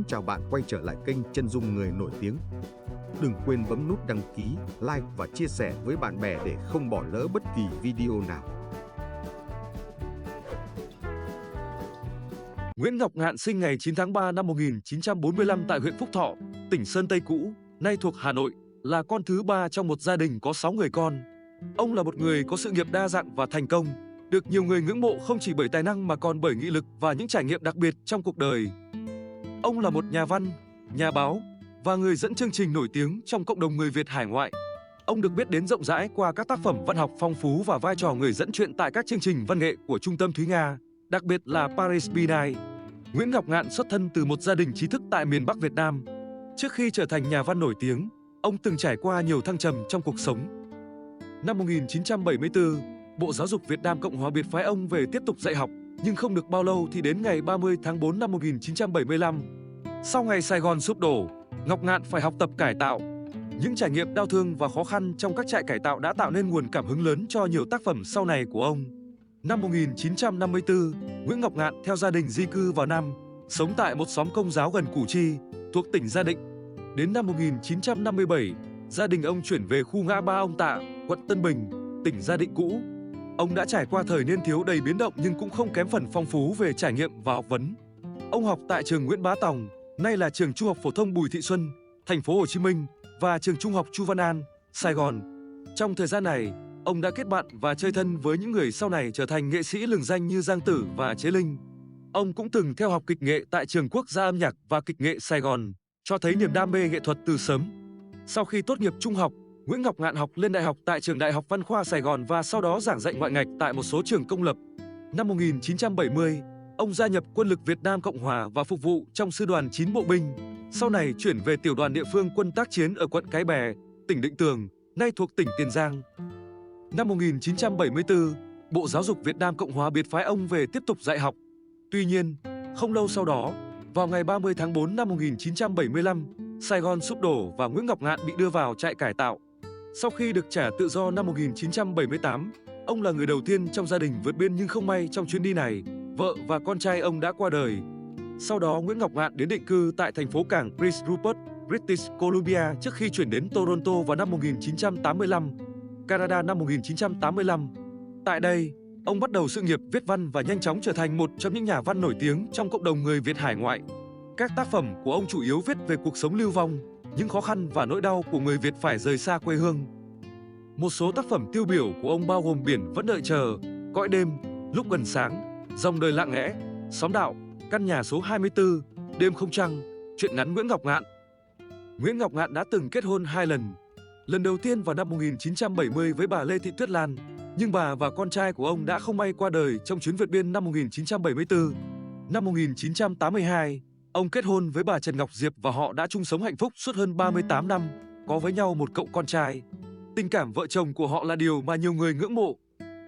chào bạn quay trở lại kênh Chân Dung Người Nổi Tiếng. Đừng quên bấm nút đăng ký, like và chia sẻ với bạn bè để không bỏ lỡ bất kỳ video nào. Nguyễn Ngọc Ngạn sinh ngày 9 tháng 3 năm 1945 tại huyện Phúc Thọ, tỉnh Sơn Tây cũ, nay thuộc Hà Nội, là con thứ 3 trong một gia đình có 6 người con. Ông là một người có sự nghiệp đa dạng và thành công, được nhiều người ngưỡng mộ không chỉ bởi tài năng mà còn bởi nghị lực và những trải nghiệm đặc biệt trong cuộc đời. Ông là một nhà văn, nhà báo và người dẫn chương trình nổi tiếng trong cộng đồng người Việt hải ngoại. Ông được biết đến rộng rãi qua các tác phẩm văn học phong phú và vai trò người dẫn chuyện tại các chương trình văn nghệ của Trung tâm Thúy Nga, đặc biệt là Paris by Night. Nguyễn Ngọc Ngạn xuất thân từ một gia đình trí thức tại miền Bắc Việt Nam. Trước khi trở thành nhà văn nổi tiếng, ông từng trải qua nhiều thăng trầm trong cuộc sống. Năm 1974, Bộ Giáo dục Việt Nam Cộng hòa biệt phái ông về tiếp tục dạy học, nhưng không được bao lâu thì đến ngày 30 tháng 4 năm 1975. Sau ngày Sài Gòn sụp đổ, Ngọc Ngạn phải học tập cải tạo. Những trải nghiệm đau thương và khó khăn trong các trại cải tạo đã tạo nên nguồn cảm hứng lớn cho nhiều tác phẩm sau này của ông. Năm 1954, Nguyễn Ngọc Ngạn theo gia đình di cư vào Nam, sống tại một xóm Công giáo gần Củ Chi, thuộc tỉnh Gia Định. Đến năm 1957, gia đình ông chuyển về khu ngã ba Ông Tạ, quận Tân Bình, tỉnh Gia Định cũ. Ông đã trải qua thời niên thiếu đầy biến động nhưng cũng không kém phần phong phú về trải nghiệm và học vấn. Ông học tại trường Nguyễn Bá Tòng, nay là trường Trung học phổ thông Bùi Thị Xuân, thành phố Hồ Chí Minh và trường Trung học Chu Văn An, Sài Gòn. Trong thời gian này, ông đã kết bạn và chơi thân với những người sau này trở thành nghệ sĩ lừng danh như Giang Tử và Chế Linh. Ông cũng từng theo học kịch nghệ tại trường Quốc gia âm nhạc và kịch nghệ Sài Gòn, cho thấy niềm đam mê nghệ thuật từ sớm. Sau khi tốt nghiệp trung học, Nguyễn Ngọc Ngạn học lên đại học tại trường Đại học Văn khoa Sài Gòn và sau đó giảng dạy ngoại ngạch tại một số trường công lập. Năm 1970, ông gia nhập Quân lực Việt Nam Cộng hòa và phục vụ trong Sư đoàn 9 Bộ binh. Sau này chuyển về Tiểu đoàn Địa phương Quân tác chiến ở quận Cái Bè, tỉnh Định Tường, nay thuộc tỉnh Tiền Giang. Năm 1974, Bộ Giáo dục Việt Nam Cộng hòa biệt phái ông về tiếp tục dạy học. Tuy nhiên, không lâu sau đó, vào ngày 30 tháng 4 năm 1975, Sài Gòn sụp đổ và Nguyễn Ngọc Ngạn bị đưa vào trại cải tạo. Sau khi được trả tự do năm 1978, ông là người đầu tiên trong gia đình vượt biên nhưng không may trong chuyến đi này, vợ và con trai ông đã qua đời. Sau đó Nguyễn Ngọc Ngạn đến định cư tại thành phố cảng Prince Rupert, British Columbia trước khi chuyển đến Toronto vào năm 1985, Canada năm 1985. Tại đây, ông bắt đầu sự nghiệp viết văn và nhanh chóng trở thành một trong những nhà văn nổi tiếng trong cộng đồng người Việt hải ngoại. Các tác phẩm của ông chủ yếu viết về cuộc sống lưu vong, những khó khăn và nỗi đau của người Việt phải rời xa quê hương. Một số tác phẩm tiêu biểu của ông bao gồm Biển Vẫn Đợi Chờ, Cõi Đêm, Lúc Gần Sáng, Dòng Đời Lặng Lẽ, Xóm Đạo, Căn Nhà Số 24, Đêm Không Trăng, Truyện ngắn Nguyễn Ngọc Ngạn. Nguyễn Ngọc Ngạn đã từng kết hôn 2 lần. Lần đầu tiên vào năm 1970 với bà Lê Thị Tuyết Lan, nhưng bà và con trai của ông đã không may qua đời trong chuyến vượt biên năm 1974. Năm 1982, ông kết hôn với bà Trần Ngọc Diệp và họ đã chung sống hạnh phúc suốt hơn 38 năm, có với nhau một cậu con trai. Tình cảm vợ chồng của họ là điều mà nhiều người ngưỡng mộ.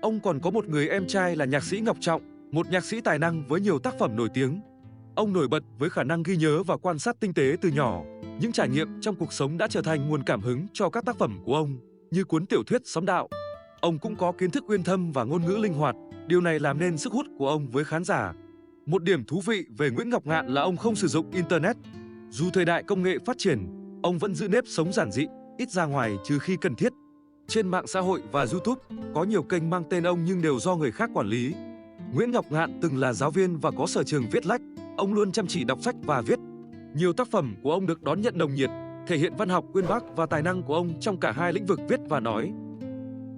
Ông còn có một người em trai là nhạc sĩ Ngọc Trọng, một nhạc sĩ tài năng với nhiều tác phẩm nổi tiếng. Ông nổi bật với khả năng ghi nhớ và quan sát tinh tế từ nhỏ. Những trải nghiệm trong cuộc sống đã trở thành nguồn cảm hứng cho các tác phẩm của ông, như cuốn tiểu thuyết Xóm Đạo. Ông cũng có kiến thức uyên thâm và ngôn ngữ linh hoạt, điều này làm nên sức hút của ông với khán giả. Một điểm thú vị về Nguyễn Ngọc Ngạn là ông không sử dụng Internet. Dù thời đại công nghệ phát triển, ông vẫn giữ nếp sống giản dị, ít ra ngoài trừ khi cần thiết. Trên mạng xã hội và YouTube, có nhiều kênh mang tên ông nhưng đều do người khác quản lý. Nguyễn Ngọc Ngạn từng là giáo viên và có sở trường viết lách. Ông luôn chăm chỉ đọc sách và viết. Nhiều tác phẩm của ông được đón nhận nồng nhiệt, thể hiện văn học uyên bác và tài năng của ông trong cả hai lĩnh vực viết và nói.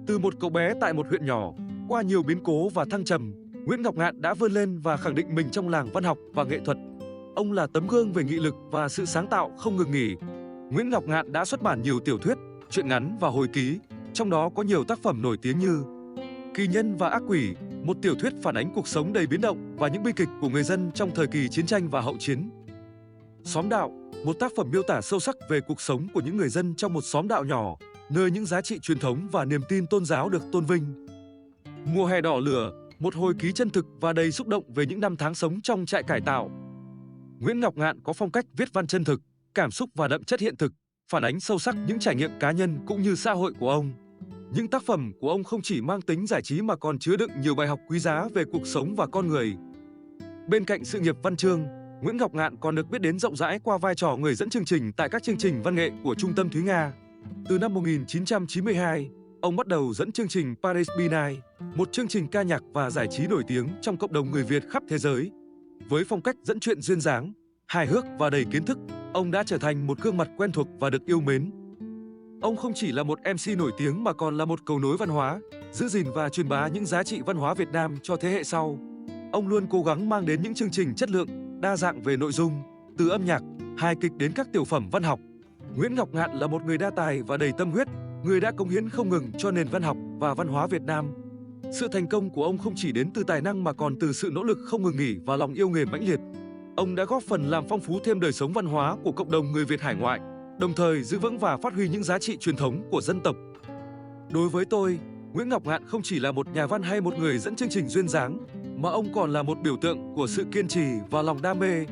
Từ một cậu bé tại một huyện nhỏ, qua nhiều biến cố và thăng trầm, Nguyễn Ngọc Ngạn đã vươn lên và khẳng định mình trong làng văn học và nghệ thuật. Ông là tấm gương về nghị lực và sự sáng tạo không ngừng nghỉ. Nguyễn Ngọc Ngạn đã xuất bản nhiều tiểu thuyết, truyện ngắn và hồi ký, trong đó có nhiều tác phẩm nổi tiếng như Kỳ Nhân và Ác Quỷ, một tiểu thuyết phản ánh cuộc sống đầy biến động và những bi kịch của người dân trong thời kỳ chiến tranh và hậu chiến. Xóm Đạo, một tác phẩm miêu tả sâu sắc về cuộc sống của những người dân trong một xóm đạo nhỏ, nơi những giá trị truyền thống và niềm tin tôn giáo được tôn vinh. Mùa Hè Đỏ Lửa, một hồi ký chân thực và đầy xúc động về những năm tháng sống trong trại cải tạo. Nguyễn Ngọc Ngạn có phong cách viết văn chân thực, cảm xúc và đậm chất hiện thực, phản ánh sâu sắc những trải nghiệm cá nhân cũng như xã hội của ông. Những tác phẩm của ông không chỉ mang tính giải trí mà còn chứa đựng nhiều bài học quý giá về cuộc sống và con người. Bên cạnh sự nghiệp văn chương, Nguyễn Ngọc Ngạn còn được biết đến rộng rãi qua vai trò người dẫn chương trình tại các chương trình văn nghệ của Trung tâm Thúy Nga. Từ năm 1992, ông bắt đầu dẫn chương trình Paris by Night, một chương trình ca nhạc và giải trí nổi tiếng trong cộng đồng người Việt khắp thế giới. Với phong cách dẫn chuyện duyên dáng, hài hước và đầy kiến thức, ông đã trở thành một gương mặt quen thuộc và được yêu mến. Ông không chỉ là một MC nổi tiếng mà còn là một cầu nối văn hóa, giữ gìn và truyền bá những giá trị văn hóa Việt Nam cho thế hệ sau. Ông luôn cố gắng mang đến những chương trình chất lượng, đa dạng về nội dung, từ âm nhạc, hài kịch đến các tiểu phẩm văn học. Nguyễn Ngọc Ngạn là một người đa tài và đầy tâm huyết, người đã cống hiến không ngừng cho nền văn học và văn hóa Việt Nam. Sự thành công của ông không chỉ đến từ tài năng mà còn từ sự nỗ lực không ngừng nghỉ và lòng yêu nghề mãnh liệt. Ông đã góp phần làm phong phú thêm đời sống văn hóa của cộng đồng người Việt hải ngoại, đồng thời giữ vững và phát huy những giá trị truyền thống của dân tộc. Đối với tôi, Nguyễn Ngọc Ngạn không chỉ là một nhà văn hay một người dẫn chương trình duyên dáng, mà ông còn là một biểu tượng của sự kiên trì và lòng đam mê.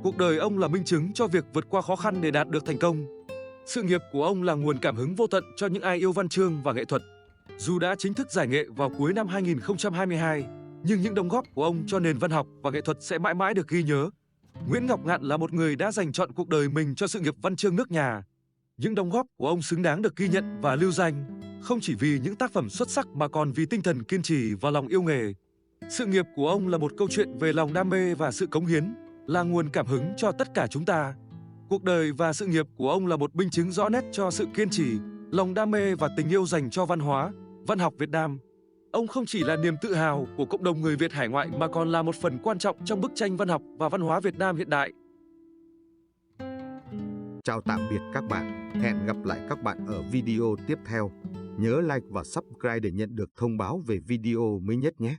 Cuộc đời ông là minh chứng cho việc vượt qua khó khăn để đạt được thành công. Sự nghiệp của ông là nguồn cảm hứng vô tận cho những ai yêu văn chương và nghệ thuật. Dù đã chính thức giải nghệ vào cuối năm 2022, nhưng những đóng góp của ông cho nền văn học và nghệ thuật sẽ mãi mãi được ghi nhớ. Nguyễn Ngọc Ngạn là một người đã dành trọn cuộc đời mình cho sự nghiệp văn chương nước nhà. Những đóng góp của ông xứng đáng được ghi nhận và lưu danh, không chỉ vì những tác phẩm xuất sắc mà còn vì tinh thần kiên trì và lòng yêu nghề. Sự nghiệp của ông là một câu chuyện về lòng đam mê và sự cống hiến, là nguồn cảm hứng cho tất cả chúng ta. Cuộc đời và sự nghiệp của ông là một minh chứng rõ nét cho sự kiên trì, lòng đam mê và tình yêu dành cho văn hóa, văn học Việt Nam. Ông không chỉ là niềm tự hào của cộng đồng người Việt hải ngoại mà còn là một phần quan trọng trong bức tranh văn học và văn hóa Việt Nam hiện đại. Chào tạm biệt các bạn, hẹn gặp lại các bạn ở video tiếp theo. Nhớ like và subscribe để nhận được thông báo về video mới nhất nhé.